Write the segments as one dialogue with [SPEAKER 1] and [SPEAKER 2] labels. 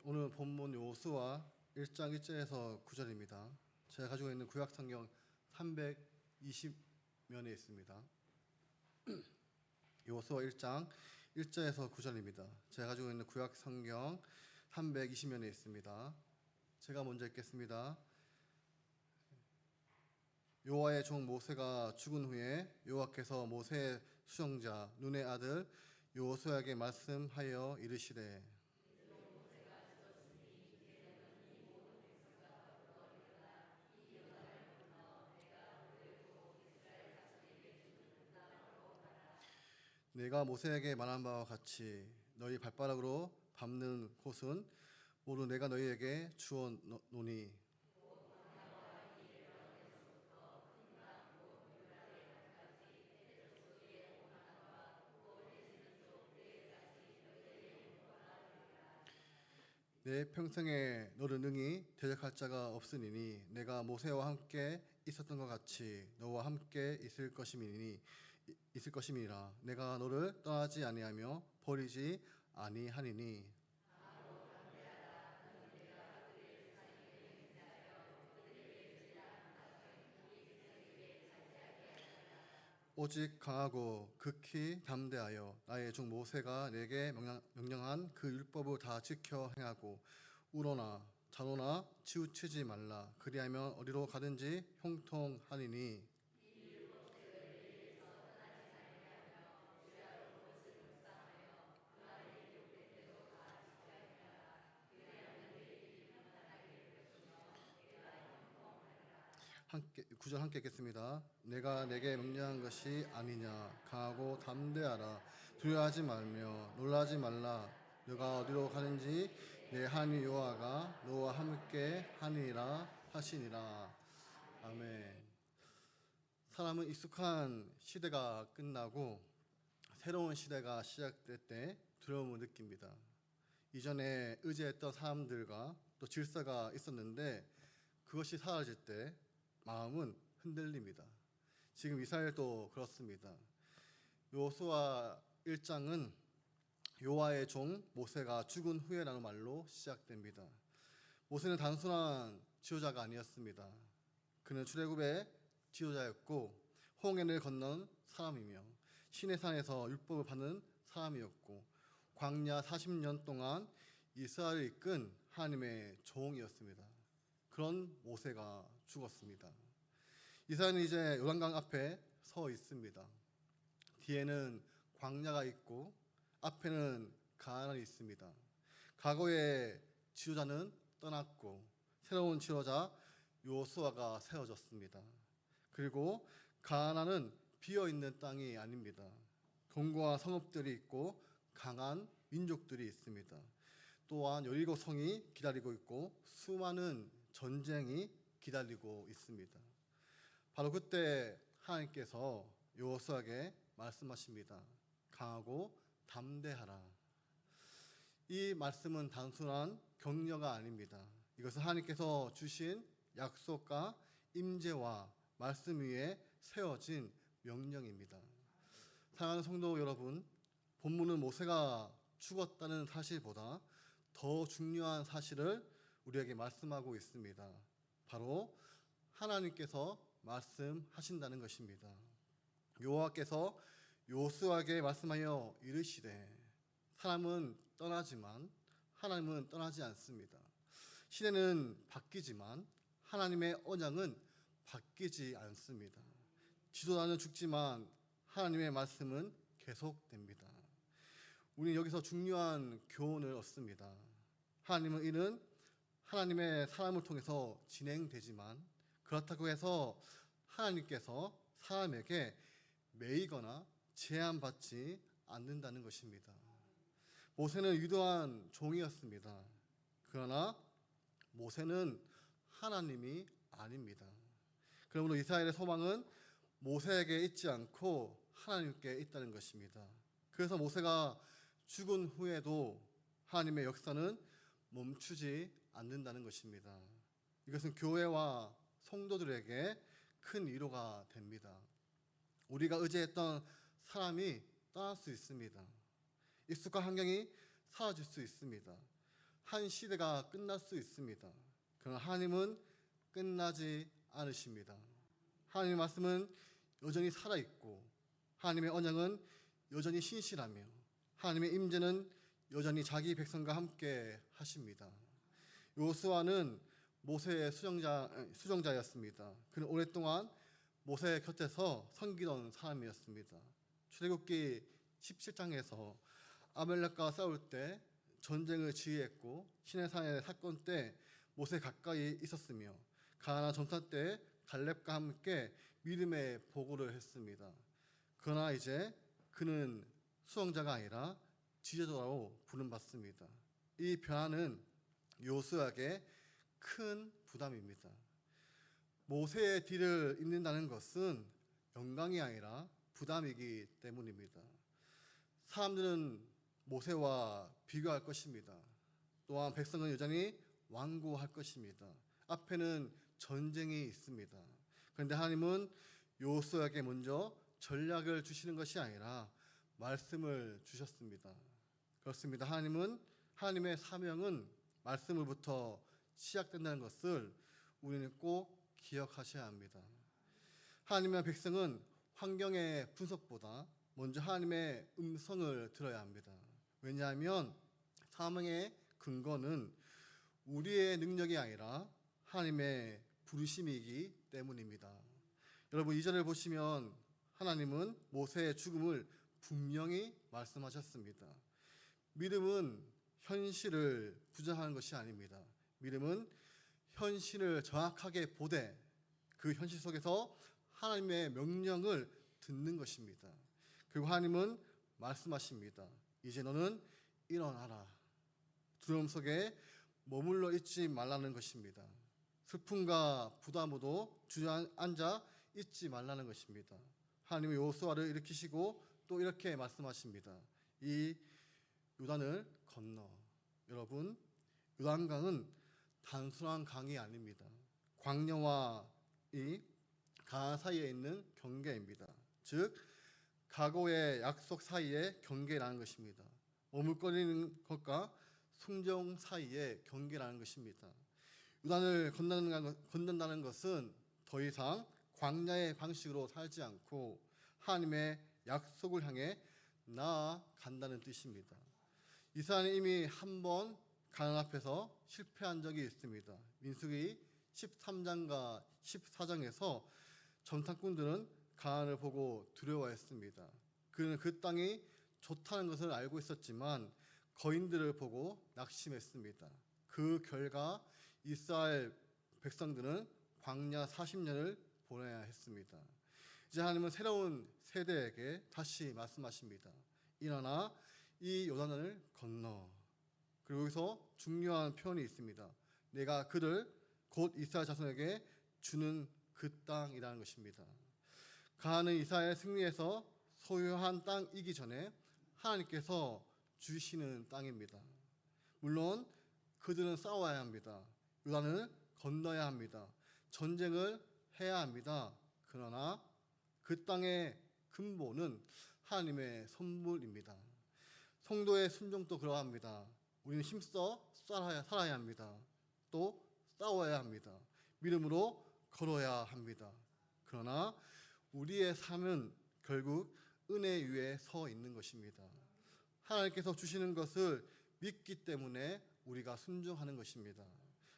[SPEAKER 1] 오늘 본문 여호수아 1장 1절에서 9절입니다. 제가 가지고 있는 구약 성경 320면에 있습니다. 여호수아 1장 1절에서 9절입니다. 제가 가지고 있는 구약 성경 320면에 있습니다. 제가 먼저 읽겠습니다. 여호와의 종 모세가 죽은 후에 여호와께서 모세의 수종자 눈의 아들 여호수아에게 말씀하여 이르시되 내가 모세에게 말한 바와 같이 너희 발바닥으로 밟는 곳은 모두 내가 너희에게 주었노니 내 평생에 너를 능히 대적할 자가 없으니 내가 모세와 함께 있었던 것 같이 너와 함께 있을 것임이니라. 내가 너를 떠나지 아니하며 버리지 아니하니니 오직 강하고 극히 담대하여 나의 종 모세가 내게 명령한 그 율법을 다 지켜 행하고 우러나 자노나 치우치지 말라. 그리하면 어디로 가든지 형통하리니 구절 함께 읽겠습니다. 내가 내게 명령한 것이 아니냐. 강하고 담대하라. 두려워하지 말며 놀라지 말라. 너가 어디로 가든지 내 하나님 여호와가 너와 함께 하니라 하시니라. 아멘. 사람은 익숙한 시대가 끝나고 새로운 시대가 시작될 때 두려움을 느낍니다. 이전에 의지했던 사람들과 또 질서가 있었는데 그것이 사라질 때 마음은 흔들립니다. 지금 이스라엘도 그렇습니다. 여호수아 1장은 여호와의 종 모세가 죽은 후에라는 말로 시작됩니다. 모세는 단순한 지도자가 아니었습니다. 그는 출애굽의 지도자였고 홍해를 건넌 사람이며 시내산에서 율법을 받는 사람이었고 광야 40년 동안 이스라엘을 이끈 하나님의 종이었습니다. 그런 모세가 죽었습니다. 이스라엘은 이제 요단강 앞에 서 있습니다. 뒤에는 광야가 있고 앞에는 가나안이 있습니다. 과거의 지도자는 떠났고 새로운 지도자 여호수아가 세워졌습니다. 그리고 가나안은 비어있는 땅이 아닙니다. 견고한 성읍들이 있고 강한 민족들이 있습니다. 또한 여리고 성이 기다리고 있고 수많은 전쟁이 기다리고 있습니다. 바로 그때 하나님께서 여호수아에게 말씀하십니다. 강하고 담대하라. 이 말씀은 단순한 격려가 아닙니다. 이것은 하나님께서 주신 약속과 임재와 말씀 위에 세워진 명령입니다. 사랑하는 성도 여러분, 본문은 모세가 죽었다는 사실보다 더 중요한 사실을 우리에게 말씀하고 있습니다. 바로 하나님께서 말씀하신다는 것입니다. 여호와께서 여호수아에게 말씀하여 이르시되 사람은 떠나지만 하나님은 떠나지 않습니다. 시대는 바뀌지만 하나님의 언약은 바뀌지 않습니다. 지도자는 죽지만 하나님의 말씀은 계속됩니다. 우리는 여기서 중요한 교훈을 얻습니다. 하나님의 일은 하나님의 사람을 통해서 진행되지만 그렇다고 해서 하나님께서 사람에게 매이거나 제한받지 않는다는 것입니다. 모세는 위대한 종이었습니다. 그러나 모세는 하나님이 아닙니다. 그러므로 이스라엘의 소망은 모세에게 있지 않고 하나님께 있다는 것입니다. 그래서 모세가 죽은 후에도 하나님의 역사는 멈추지 않는다는 것입니다. 이것은 교회와 성도들에게 큰 위로가 됩니다. 우리가 의지했던 사람이 떠날 수 있습니다. 익숙한 환경이 사라질 수 있습니다. 한 시대가 끝날 수 있습니다. 그러나 하나님은 끝나지 않으십니다. 하나님의 말씀은 여전히 살아있고 하나님의 언약은 여전히 신실하며 하나님의 임재는 여전히 자기 백성과 함께 하십니다. 요수아는 모세의 수종자였습니다. 그는 오랫동안 모세 곁에서 섬기던 사람이었습니다. 출애굽기 17장에서 아말렉과 싸울 때 전쟁을 지휘했고 시내산의 사건 때 모세 가까이 있었으며 가나안 전투 때 갈렙과 함께 믿음의 보고를 했습니다. 그러나 이제 그는 수종자가 아니라 지도자로 부름받습니다. 이 변화는 요수아에게 큰 부담입니다. 모세의 뒤를 잇는다는 것은 영광이 아니라 부담이기 때문입니다. 사람들은 모세와 비교할 것입니다. 또한 백성은 여전히 완고할 것입니다. 앞에는 전쟁이 있습니다. 그런데 하나님은 요수아에게 먼저 전략을 주시는 것이 아니라 말씀을 주셨습니다. 그렇습니다. 하나님의 사명은 말씀으로부터 시작된다는 것을 우리는 꼭 기억하셔야 합니다. 하나님의 백성은 환경의 분석보다 먼저 하나님의 음성을 들어야 합니다. 왜냐하면 사명의 근거는 우리의 능력이 아니라 하나님의 부르심이기 때문입니다. 여러분 2절을 보시면 하나님은 모세의 죽음을 분명히 말씀하셨습니다. 믿음은 현실을 부정하는 것이 아닙니다. 믿음은 현실을 정확하게 보되 그 현실 속에서 하나님의 명령을 듣는 것입니다. 그리고 하나님은 말씀하십니다. 이제 너는 일어나라. 두려움 속에 머물러 있지 말라는 것입니다. 슬픔과 부담으로 주저앉아 있지 말라는 것입니다. 하나님은 요수아를 일으키시고 또 이렇게 말씀하십니다. 이 요단을 건너. 여러분, 요단강은 단순한 강이 아닙니다. 광야와 이 가나안 사이에 있는 경계입니다. 즉 과거의 약속 사이의 경계라는 것입니다. 머물거리는 것과 순종 사이의 경계라는 것입니다. 요단을 건넌다는 것은 더 이상 광야의 방식으로 살지 않고 하나님의 약속을 향해 나아간다는 뜻입니다. 이스라엘은 이미 한 번 가나안 앞에서 실패한 적이 있습니다. 민수기 13장과 14장에서 정탐꾼들은 가나안을 보고 두려워했습니다. 그는 그 땅이 좋다는 것을 알고 있었지만 거인들을 보고 낙심했습니다. 그 결과 이스라엘 백성들은 광야 40년을 보내야 했습니다. 이제 하나님은 새로운 세대에게 다시 말씀하십니다. 일어나 이 요단을 건너. 그리고 여기서 중요한 표현이 있습니다. 내가 그를 곧 이스라엘 자손에게 주는 그 땅이라는 것입니다. 가나안은 이스라엘 승리해서 소유한 땅이기 전에 하나님께서 주시는 땅입니다. 물론 그들은 싸워야 합니다. 요단을 건너야 합니다. 전쟁을 해야 합니다. 그러나 그 땅의 근본은 하나님의 선물입니다. 성도의 순종도 그러합니다. 우리는 힘써 살아야 합니다. 또 싸워야 합니다. 믿음으로 걸어야 합니다. 그러나 우리의 삶은 결국 은혜 위에 서 있는 것입니다. 하나님께서 주시는 것을 믿기 때문에 우리가 순종하는 것입니다.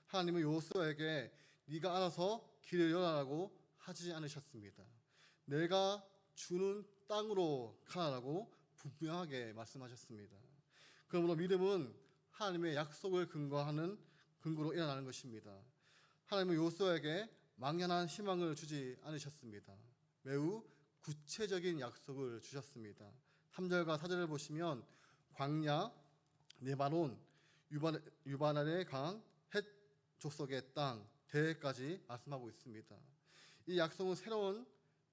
[SPEAKER 1] 하나님은 요수아에게 네가 알아서 길을 열어라고 하지 않으셨습니다. 내가 주는 땅으로 가라고 분명하게 말씀하셨습니다. 그러므로 믿음은 하나님의 약속을 근거로 일어나는 것입니다. 하나님은 요수아에게 막연한 희망을 주지 않으셨습니다. 매우 구체적인 약속을 주셨습니다. 3절과 4절을 보시면 광야, 네바논, 유바날의 강, 헷 족속의 땅, 대해까지 말씀하고 있습니다. 이 약속은 새로운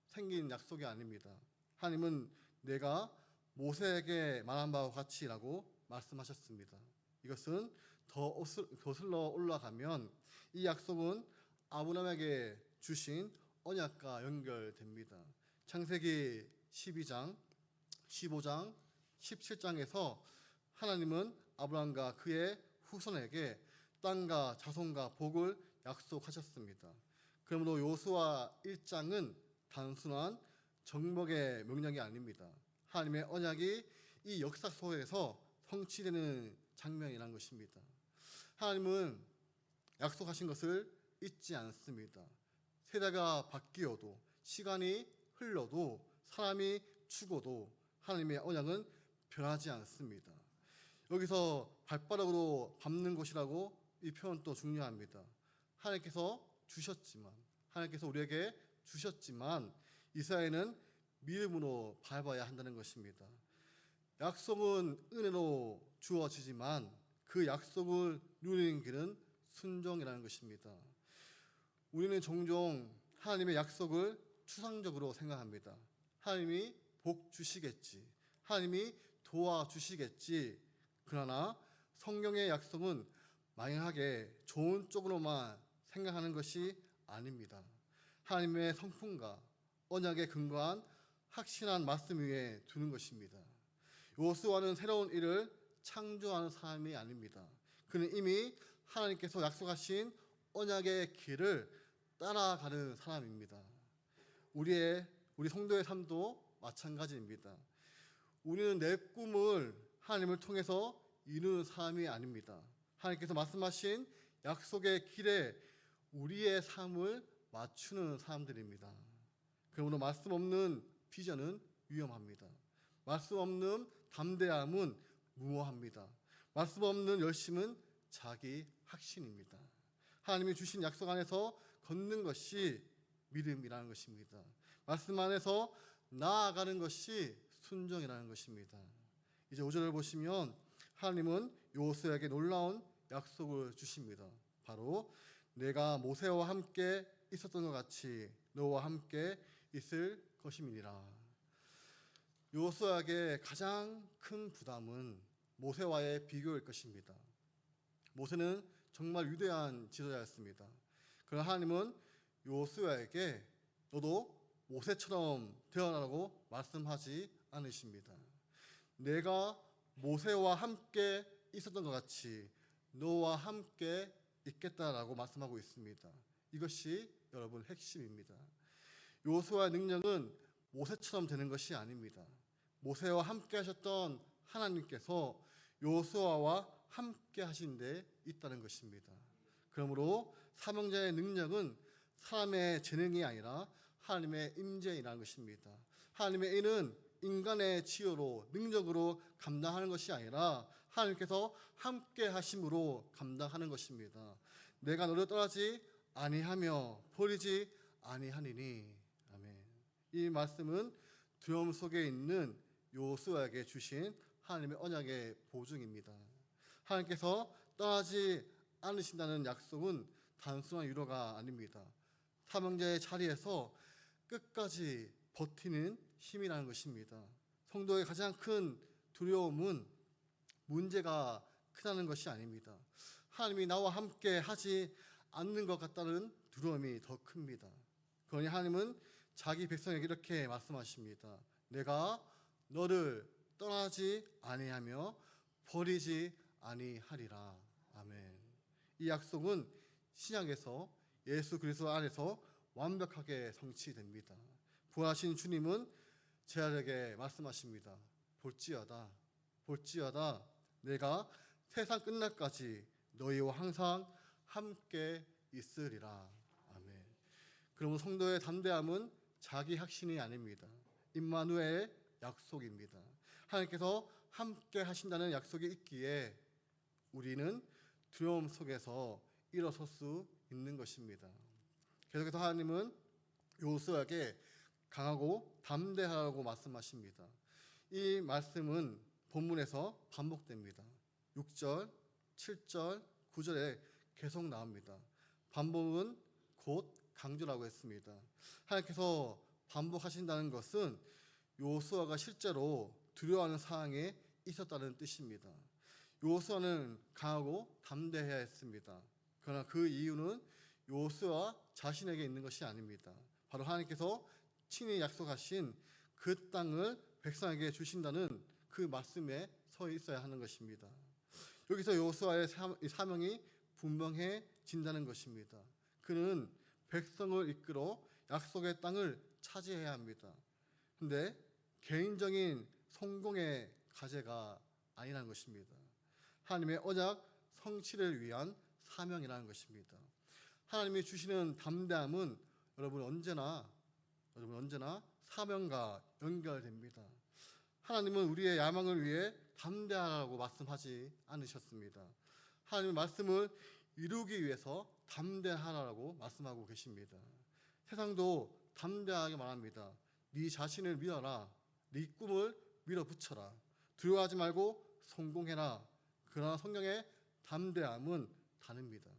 [SPEAKER 1] 생긴 약속이 아닙니다. 하나님은 내가 모세에게 말한 바와 같이라고 말씀하셨습니다. 이것은 더 거슬러 올라가면 이 약속은 아브라함에게 주신 언약과 연결됩니다. 창세기 12장, 15장, 17장에서 하나님은 아브라함과 그의 후손에게 땅과 자손과 복을 약속하셨습니다. 그러므로 요수아 1장은 단순한 정복의 명령이 아닙니다. 하나님의 언약이 이 역사 속에서 성취되는 장면이라는 것입니다. 하나님은 약속하신 것을 잊지 않습니다. 세대가 바뀌어도 시간이 흘러도 사람이 죽어도 하나님의 언약은 변하지 않습니다. 여기서 발바닥으로 밟는 것이라고 이 표현도 중요합니다. 하나님께서 우리에게 주셨지만 이스라엘은 믿음으로 밟아야 한다는 것입니다. 약속은 은혜로 주어지지만 그 약속을 누리는 길은 순종이라는 것입니다. 우리는 종종 하나님의 약속을 추상적으로 생각합니다. 하나님이 복 주시겠지, 하나님이 도와주시겠지. 그러나 성경의 약속은 만약에 좋은 쪽으로만 생각하는 것이 아닙니다. 하나님의 성품과 언약에 근거한 확신한 말씀 위에 두는 것입니다. 요수아는 새로운 일을 창조하는 사람이 아닙니다. 그는 이미 하나님께서 약속하신 언약의 길을 따라가는 사람입니다. 우리 성도의 삶도 마찬가지입니다. 우리는 내 꿈을 하나님을 통해서 이루는 사람이 아닙니다. 하나님께서 말씀하신 약속의 길에 우리의 삶을 맞추는 사람들입니다. 그러므로 말씀 없는 비전은 위험합니다. 말씀 없는 담대함은 무모합니다. 말씀 없는 열심은 자기 확신입니다. 하나님이 주신 약속 안에서 걷는 것이 믿음이라는 것입니다. 말씀 안에서 나아가는 것이 순종이라는 것입니다. 이제 5절을 보시면 하나님은 요수아에게 놀라운 약속을 주십니다. 바로 내가 모세와 함께 있었던 것 같이 너와 함께 있을 것임이니라. 요수아에게 가장 큰 부담은 모세와의 비교일 것입니다. 모세는 정말 위대한 지도자였습니다. 그러나 하나님은 요수아에게 너도 모세처럼 되어라고 말씀하지 않으십니다. 내가 모세와 함께 있었던 것 같이 너와 함께 있겠다라고 말씀하고 있습니다. 이것이 여러분 핵심입니다. 요수아의 능력은 모세처럼 되는 것이 아닙니다. 모세와 함께 하셨던 하나님께서 요수아와 함께 하신 데 있다는 것입니다. 그러므로 사명자의 능력은 사람의 재능이 아니라 하나님의 임재이라는 것입니다. 하나님의 일은 인간의 치유로 능력으로 감당하는 것이 아니라 하나님께서 함께 하심으로 감당하는 것입니다. 내가 너를 떠나지 아니하며 버리지 아니하니니. 아멘. 이 말씀은 두려움 속에 있는 요수아에게 주신 하나님의 언약의 보증입니다. 하나님께서 떠나지 않으신다는 약속은 단순한 위로가 아닙니다. 사명자의 자리에서 끝까지 버티는 힘이라는 것입니다. 성도의 가장 큰 두려움은 문제가 크다는 것이 아닙니다. 하나님이 나와 함께 하지 않는 것 같다는 두려움이 더 큽니다. 그러니 하나님은 자기 백성에게 이렇게 말씀하십니다. 내가 너를 떠나지 아니하며 버리지 아니하리라. 아멘. 이 약속은 신약에서 예수 그리스도 안에서 완벽하게 성취됩니다. 부활하신 주님은 제자들에게 말씀하십니다. 볼지어다 내가 세상 끝날까지 너희와 항상 함께 있으리라. 아멘. 그러면 성도의 담대함은 자기 확신이 아닙니다. 임마누엘의 약속입니다. 하나님께서 함께 하신다는 약속이 있기에 우리는 두려움 속에서 일어설 수 있는 것입니다. 계속해서 하나님은 요수아에게 강하고 담대하라고 말씀하십니다. 이 말씀은 본문에서 반복됩니다. 6절, 7절, 9절에 계속 나옵니다. 반복은 곧 강조라고 했습니다. 하나님께서 반복하신다는 것은 요수아가 실제로 두려워하는 상황에 있었다는 뜻입니다. 요수아는 강하고 담대해야 했습니다. 그러나 그 이유는 요수아 자신에게 있는 것이 아닙니다. 바로 하나님께서 친히 약속하신 그 땅을 백성에게 주신다는 그 말씀에 서 있어야 하는 것입니다. 여기서 여호수아의 사명이 분명해진다는 것입니다. 그는 백성을 이끌어 약속의 땅을 차지해야 합니다. 근데 개인적인 성공의 과제가 아니라는 것입니다. 하나님의 언약 성취를 위한 사명이라는 것입니다. 하나님이 주시는 담대함은 여러분 언제나 사명과 연결됩니다. 하나님은 우리의 야망을 위해 담대하라고 말씀하지 않으셨습니다. 하나님의 말씀을 이루기 위해서 담대하라고 말씀하고 계십니다. 세상도 담대하게 말합니다. 네 자신을 믿어라. 네 꿈을 밀어붙여라. 두려워하지 말고 성공해라. 그러나 성경의 담대함은 다릅니다.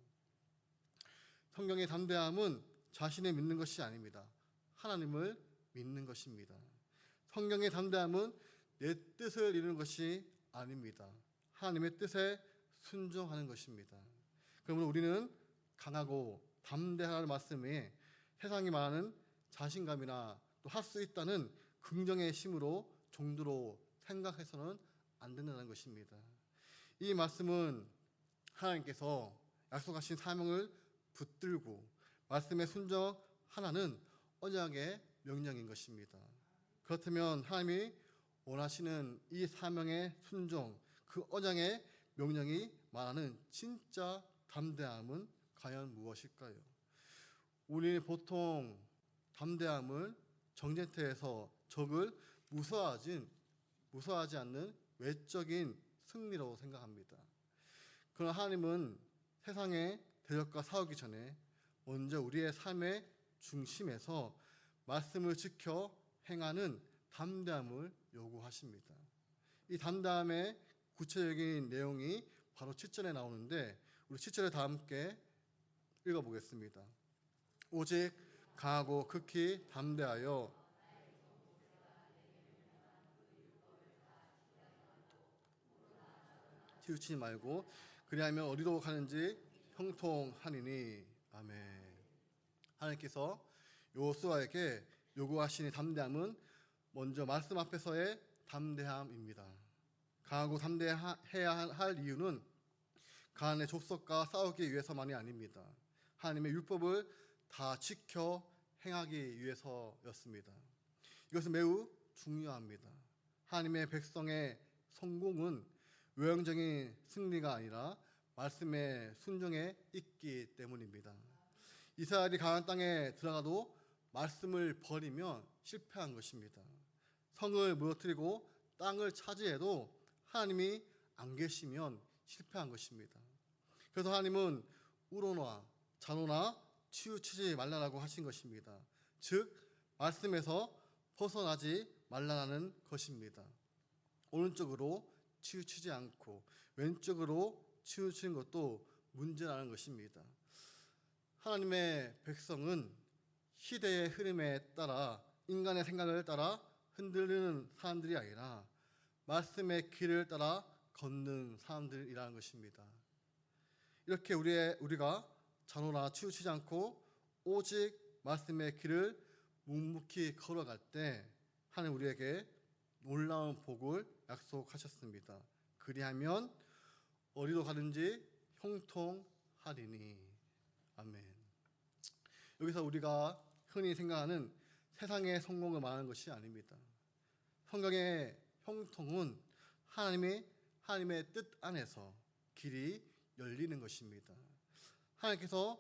[SPEAKER 1] 성경의 담대함은 자신을 믿는 것이 아닙니다. 하나님을 믿는 것입니다. 성경의 담대함은 내 뜻을 이루는 것이 아닙니다. 하나님의 뜻에 순종하는 것입니다. 그러므로 우리는 강하고 담대하라는 말씀에 세상이 말하는 자신감이나 또 할 수 있다는 긍정의 힘으로 정도로 생각해서는 안 된다는 것입니다. 이 말씀은 하나님께서 약속하신 사명을 붙들고 말씀에 순종하라는 언약의 명령인 것입니다. 그렇다면 하나님이 원하시는 이 사명의 순종, 그 언약의 명령이 말하는 진짜 담대함은 과연 무엇일까요? 우리는 보통 담대함을 전쟁터에서 적을 무서워하지 않는 외적인 승리로 생각합니다. 그러나 하나님은 세상의 대적과 싸우기 전에 먼저 우리의 삶의 중심에서 말씀을 지켜 행하는 담대함을 요구하십니다. 이 담대함의 구체적인 내용이 바로 7절에 나오는데 우리 7절에 다 함께 읽어보겠습니다. 오직 강하고 극히 담대하여 치우치지 말고 그리하면 어디로 가는지 형통하니니. 아멘. 하나님께서 여호수아에게 요구하시는 담대함은 먼저 말씀 앞에서의 담대함입니다. 강하고 담대해야 할 이유는 가나안의 족속과 싸우기 위해서만이 아닙니다. 하나님의 율법을 다 지켜 행하기 위해서였습니다. 이것은 매우 중요합니다. 하나님의 백성의 성공은 외형적인 승리가 아니라 말씀의 순종에 있기 때문입니다. 이스라엘이 가나안 땅에 들어가도 말씀을 버리면 실패한 것입니다. 성을 무너뜨리고 땅을 차지해도 하나님이 안 계시면 실패한 것입니다. 그래서 하나님은 우로나 잔오나 치우치지 말라라고 하신 것입니다. 즉 말씀에서 벗어나지 말라는 것입니다. 오른쪽으로 치우치지 않고 왼쪽으로 치우치는 것도 문제라는 것입니다. 하나님의 백성은 시대의 흐름에 따라 인간의 생각을 따라 흔들리는 사람들이 아니라 말씀의 길을 따라 걷는 사람들이라는 것입니다. 이렇게 우리가 잔오나 치우치지 않고 오직 말씀의 길을 묵묵히 걸어갈 때 하나님 우리에게 놀라운 복을 약속하셨습니다. 그리하면 어디로 가든지 형통하리니. 아멘. 여기서 우리가 흔히 생각하는 세상의 성공을 말하는 것이 아닙니다. 성경의 형통은 하나님의 뜻 안에서 길이 열리는 것입니다. 하나님께서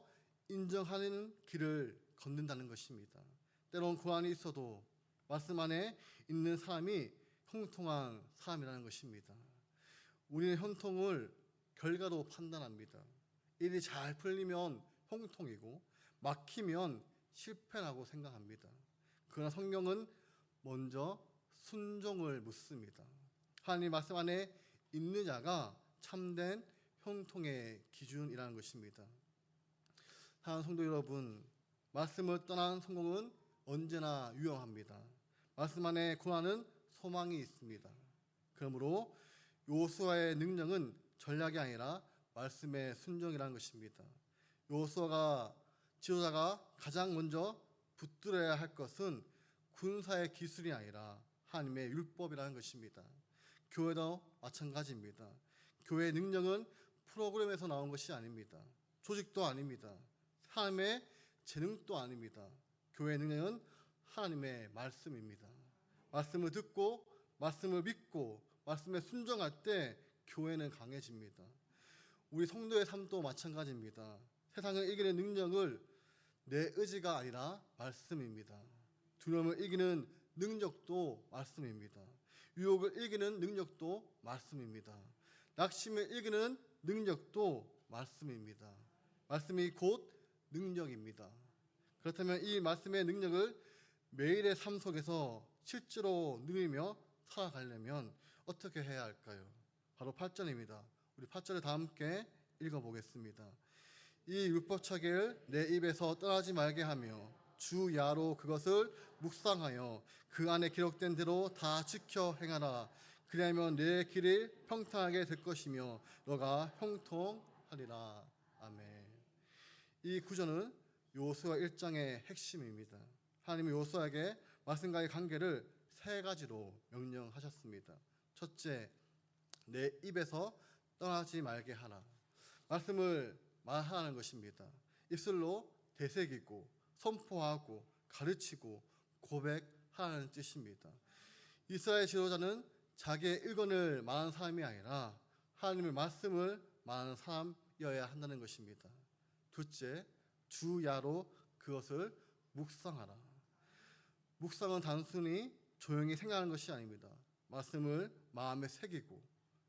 [SPEAKER 1] 인정하는 길을 걷는다는 것입니다. 때론 고난이 있어도 말씀 안에 있는 사람이 형통한 사람이라는 것입니다. 우리는 형통을 결과로 판단합니다. 일이 잘 풀리면 형통이고 막히면 실패라고 생각합니다. 그러나 성경은 먼저 순종을 묻습니다. 하나님 말씀 안에 있는 자가 참된 형통의 기준이라는 것입니다. 사랑하는 성도 여러분, 말씀을 떠난 성공은 언제나 위험합니다. 말씀 안에 고난은 소망이 있습니다. 그러므로 여호수아의 능력은 전략이 아니라 말씀의 순종이라는 것입니다. 여호수아가 지도자가 가장 먼저 붙들어야 할 것은 군사의 기술이 아니라 하나님의 율법이라는 것입니다. 교회도 마찬가지입니다. 교회의 능력은 프로그램에서 나온 것이 아닙니다. 조직도 아닙니다. 사람의 재능도 아닙니다. 교회의 능력은 하나님의 말씀입니다. 말씀을 듣고 말씀을 믿고 말씀에 순종할 때 교회는 강해집니다. 우리 성도의 삶도 마찬가지입니다. 세상을 이기는 능력을 내 의지가 아니라 말씀입니다. 두려움을 이기는 능력도 말씀입니다. 유혹을 이기는 능력도 말씀입니다. 낙심을 이기는 능력도 말씀입니다. 말씀이 곧 능력입니다. 그렇다면 이 말씀의 능력을 매일의 삶 속에서 실제로 누리며 살아가려면 어떻게 해야 할까요? 바로 8절입니다. 우리 8절을 다 함께 읽어보겠습니다. 이 율법책을 내 입에서 떠나지 말게 하며 주 야로 그것을 묵상하여 그 안에 기록된 대로 다 지켜 행하라. 그리하면 내 길이 평탄하게 될 것이며 너가 형통하리라. 아멘. 이 구절은 여호수아 1장의 핵심입니다. 하나님은 여호수아에게 말씀과의 관계를 세 가지로 명령하셨습니다. 첫째, 내 입에서 떠나지 말게 하라. 말씀을 말하라는 것입니다. 입술로 되새기고 선포하고 가르치고 고백하라는 뜻입니다. 이스라엘 지도자는 자기의 의견을 말하는 사람이 아니라 하나님의 말씀을 말하는 사람이어야 한다는 것입니다. 둘째, 주야로 그것을 묵상하라. 묵상은 단순히 조용히 생각하는 것이 아닙니다. 말씀을 마음에 새기고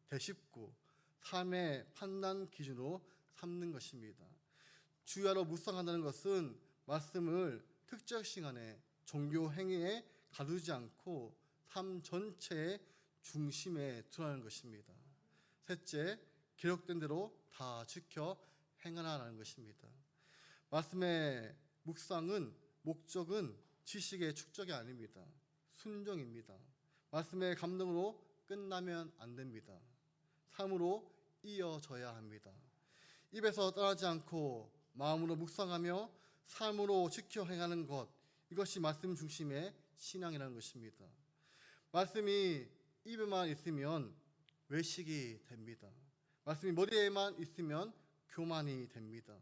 [SPEAKER 1] 되씹고 삶의 판단 기준으로 삼는 것입니다. 주야로 묵상한다는 것은 말씀을 특정 시간에 종교 행위에 가두지 않고 삶 전체의 중심에 두라는 것입니다. 셋째, 기록된 대로 다 지켜 행하라는 것입니다. 말씀의 묵상은 목적은 지식의 축적이 아닙니다. 순종입니다. 말씀의 감동으로 끝나면 안 됩니다. 삶으로 이어져야 합니다. 입에서 떠나지 않고 마음으로 묵상하며 삶으로 지켜 행하는 것, 이것이 말씀 중심의 신앙이라는 것입니다. 말씀이 입에만 있으면 외식이 됩니다. 말씀이 머리에만 있으면 교만이 됩니다.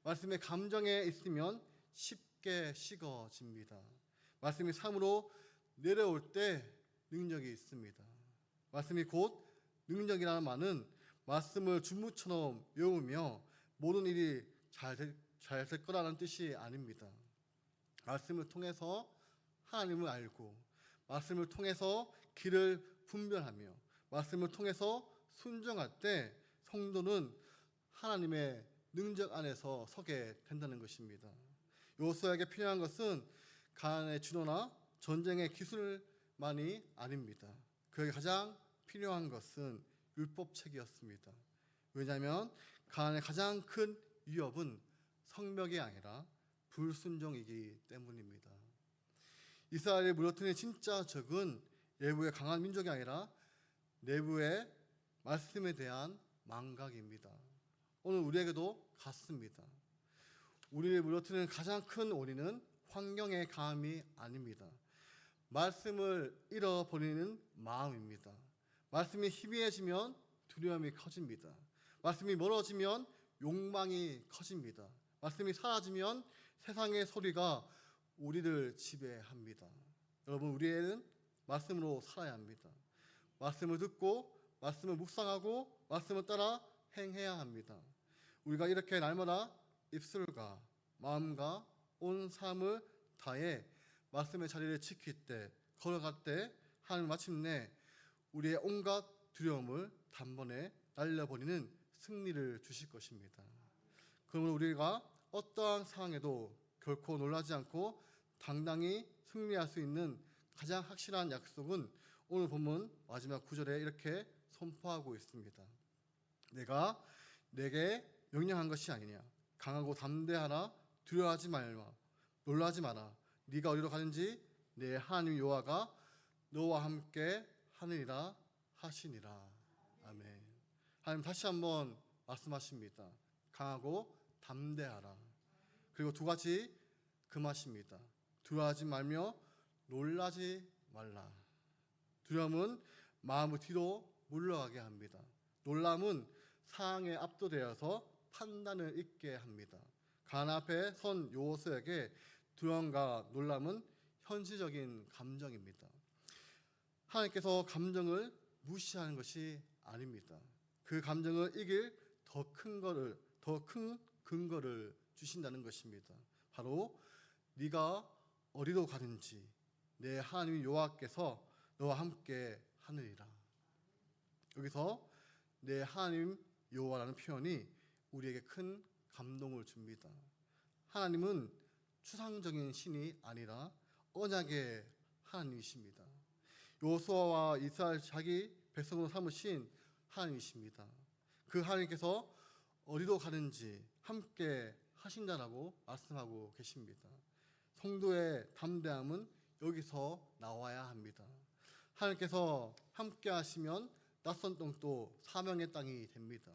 [SPEAKER 1] 말씀의 감정에 있으면 쉽게 식어집니다. 말씀이 삶으로 내려올 때 능력이 있습니다. 말씀이 곧 능력이라는 말은 말씀을 주무처럼 외우며 모든 일이 잘 될 거라는 뜻이 아닙니다. 말씀을 통해서 하나님을 알고 말씀을 통해서 길을 분별하며 말씀을 통해서 순종할 때 성도는 하나님의 능력 안에서 서게 된다는 것입니다. 여호수아에게 필요한 것은 가난의 지도나 전쟁의 기술만이 아닙니다. 그에게 가장 필요한 것은 율법책이었습니다. 왜냐하면 가난의 가장 큰 위협은 성벽이 아니라 불순종이기 때문입니다. 이스라엘을 무너뜨린 진짜 적은 외부의 강한 민족이 아니라 내부의 말씀에 대한 망각입니다. 오늘 우리에게도 같습니다. 우리를 무너뜨리는 가장 큰 원인은 환경의 강함이 아닙니다. 말씀을 잃어버리는 마음입니다. 말씀이 희미해지면 두려움이 커집니다. 말씀이 멀어지면 욕망이 커집니다. 말씀이 사라지면 세상의 소리가 우리를 지배합니다. 여러분, 우리는 말씀으로 살아야 합니다. 말씀을 듣고 말씀을 묵상하고 말씀을 따라 행해야 합니다. 우리가 이렇게 날마다 입술과 마음과 온 삶을 다해 말씀의 자리를 지킬 때, 걸어갈 때 하나님 마침내 우리의 온갖 두려움을 단번에 날려버리는 승리를 주실 것입니다. 그러므로 우리가 어떠한 상황에도 결코 놀라지 않고 당당히 승리할 수 있는 가장 확실한 약속은 오늘 본문 마지막 구절에 이렇게 선포하고 있습니다. 내가 내게 명령한 것이 아니냐. 강하고 담대하라. 두려워하지 말라. 놀라지 마라. 네가 어디로 가든지 내 하나님 여호와가 너와 함께 하느니라 하시니라. 아멘. 하나님 다시 한번 말씀하십니다. 강하고 담대하라. 그리고 두 가지 금하십니다. 두려워하지 말며 놀라지 말라. 두려움은 마음을 뒤로 물러가게 합니다. 놀람은 상황에 압도되어서 판단을 잊게 합니다. 가난 앞에 선 여호수아에게 두려움과 놀람은 현실적인 감정입니다. 하나님께서 감정을 무시하는 것이 아닙니다. 그 감정을 이길 더 큰 근거를 주신다는 것입니다. 바로 네가 어디로 가든지 내 하나님 여호와께서 너와 함께 하느니라. 여기서 내 하나님 여호와라는 표현이 우리에게 큰 감동을 줍니다. 하나님은 추상적인 신이 아니라 언약의 하나님이십니다. 여호수아와 이스라엘 자기 백성으로 삼으신 하나님이십니다. 그 하나님께서 어디로 가든지 함께 하신다라고 말씀하고 계십니다. 성도의 담대함은 여기서 나와야 합니다. 하나님께서 함께 하시면 낯선 땅도 사명의 땅이 됩니다.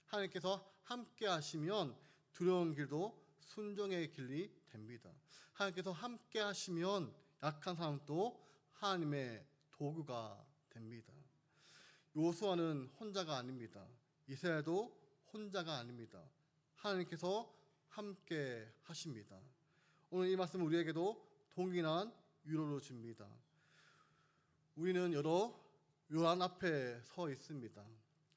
[SPEAKER 1] 하나님께서 함께 하시면 두려운 길도 순종의 길이 됩니다. 하나님께서 함께 하시면 약한 사람도 하나님의 도구가 됩니다. 여호수아는 혼자가 아닙니다. 이스라엘도 혼자가 아닙니다. 하나님께서 함께 하십니다. 오늘 이 말씀은 우리에게도 동일한 위로를 줍니다. 우리는 여러 요단 앞에 서 있습니다.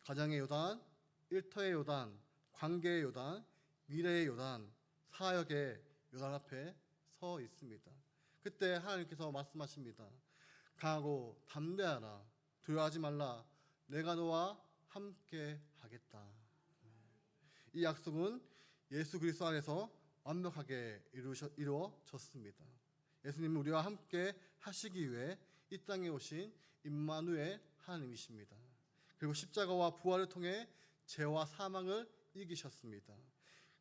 [SPEAKER 1] 가정의 요단, 일터의 요단, 관계의 요단, 미래의 요단, 사역의 요단 앞에 서 있습니다. 그때 하나님께서 말씀하십니다. 강하고 담대하라. 두려워하지 말라. 내가 너와 함께 하겠다. 이 약속은 예수 그리스도 안에서 완벽하게 이루어졌습니다. 예수님은 우리와 함께 하시기 위해 이 땅에 오신 임마누엘 하나님이십니다. 그리고 십자가와 부활을 통해 죄와 사망을 이기셨습니다.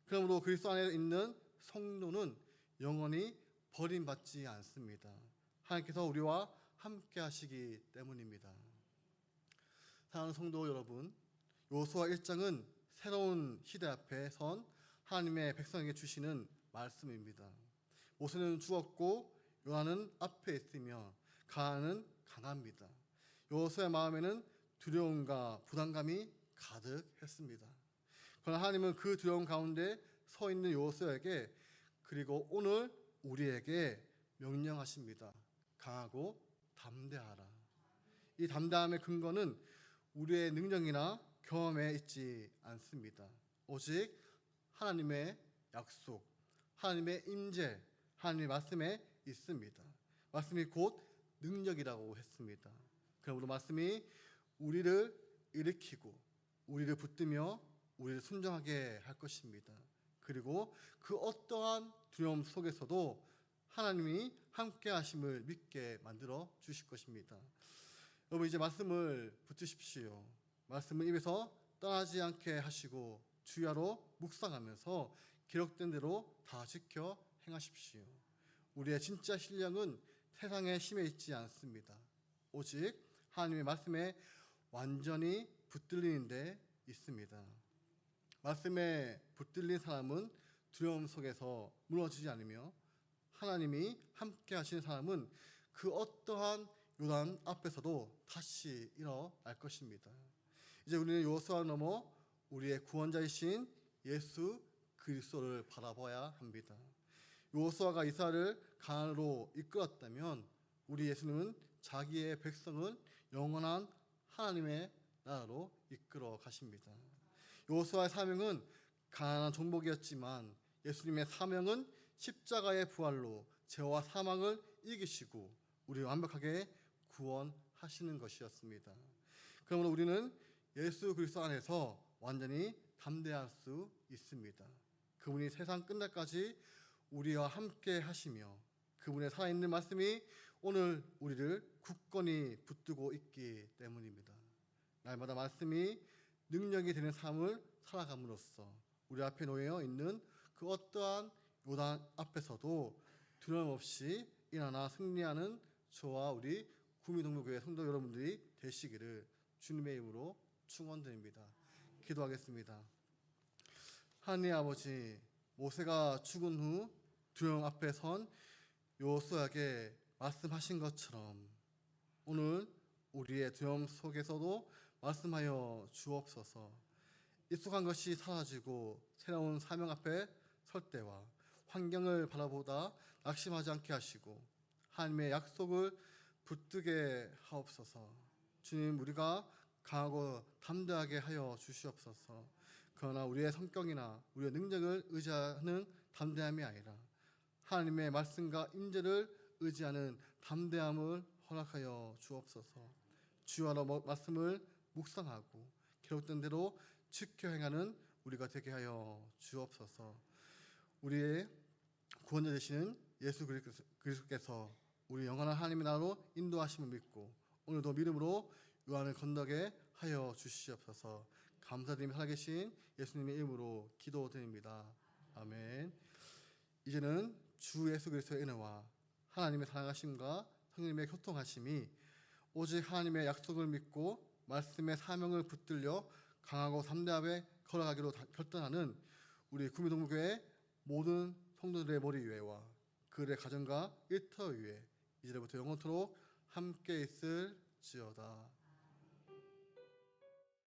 [SPEAKER 1] 그러므로 그리스도 안에 있는 성도는 영원히 버림받지 않습니다. 하나님께서 우리와 함께 하시기 때문입니다. 사랑하는 성도 여러분, 여호수아 1장은 새로운 시대 앞에 선 하나님의 백성에게 주시는 말씀입니다. 모세는 죽었고 요한은 앞에 있으며 가나안은 강합니다. 여호수아의 마음에는 두려움과 부담감이 가득했습니다. 그러나 하나님은 그 두려움 가운데 서 있는 여호수아에게 그리고 오늘 우리에게 명령하십니다. 강하고 담대하라. 이 담대함의 근거는 우리의 능력이나 경험에 있지 않습니다. 오직 하나님의 약속, 하나님의 임재, 하나님의 말씀에 있습니다. 말씀이 곧 능력이라고 했습니다. 그러므로 말씀이 우리를 일으키고 우리를 붙들며 우리를 순종하게 할 것입니다. 그리고 그 어떠한 두려움 속에서도 하나님이 함께 하심을 믿게 만들어 주실 것입니다. 여러분, 이제 말씀을 붙드십시오. 말씀을 입에서 떠나지 않게 하시고 주야로 묵상하면서 기록된 대로 다 지켜 행하십시오. 우리의 진짜 신령은 세상의 힘에 있지 않습니다. 오직 하나님의 말씀에 완전히 붙들리는 데 있습니다. 말씀에 붙들린 사람은 두려움 속에서 무너지지 않으며 하나님이 함께 하시는 사람은 그 어떠한 요단 앞에서도 다시 일어날 것입니다. 이제 우리는 여호수아를 넘어 우리의 구원자이신 예수 그리스도를 바라봐야 합니다. 여호수아가 이스라엘을 가나안으로 이끌었다면 우리 예수님은 자기의 백성을 영원한 하나님의 나라로 이끌어 가십니다. 여호수아의 사명은 가난한 종복이었지만 예수님의 사명은 십자가의 부활로 죄와 사망을 이기시고 우리를 완벽하게 구원하시는 것이었습니다. 그러므로 우리는 예수 그리스도 안에서 완전히 담대할 수 있습니다. 그분이 세상 끝날까지 우리와 함께 하시며 그분의 살아있는 말씀이 오늘 우리를 굳건히 붙들고 있기 때문입니다. 날마다 말씀이 능력이 되는 삶을 살아감으로써 우리 앞에 놓여 있는 그 어떠한 요단 앞에서도 두려움 없이 일어나 승리하는 저와 우리 구미동로교회 성도 여러분들이 되시기를 주님의 이름으로 축원드립니다. 기도하겠습니다. 하나님 아버지, 모세가 죽은 후 두려움 앞에 선 여호수아에게 말씀하신 것처럼 오늘 우리의 두려움 속에서도 말씀하여 주옵소서. 익숙한 것이 사라지고 새로운 사명 앞에 설 때와 환경을 바라보다 낙심하지 않게 하시고 하나님의 약속을 붙들게 하옵소서. 주님, 우리가 강하고 담대하게 하여 주시옵소서. 그러나 우리의 성격이나 우리의 능력을 의지하는 담대함이 아니라 하나님의 말씀과 임재를 의지하는 담대함을 허락하여 주옵소서. 주여 말씀을 묵상하고 기록된 대로 지켜 행하는 우리가 되게 하여 주옵소서. 우리의 구원자 되시는 예수 그리스도께서 우리 영원한 하나님의 나라로 인도하심을 믿고 오늘도 믿음으로 요한을 건너게 하여 주시옵소서. 감사드리며 살아계신 예수님의 이름으로 기도드립니다. 아멘. 이제는 주 예수 그리스도의 은혜와 하나님의 사랑하심과 성령님의 교통하심이 오직 하나님의 약속을 믿고 말씀의 사명을 붙들려 강하고 담대하게 걸어가기로 결단하는 우리 구미동교회 모든 성도들의 머리 위에와 그들의 가정과 일터 위에 이제부터 영원토록 함께 있을지어다.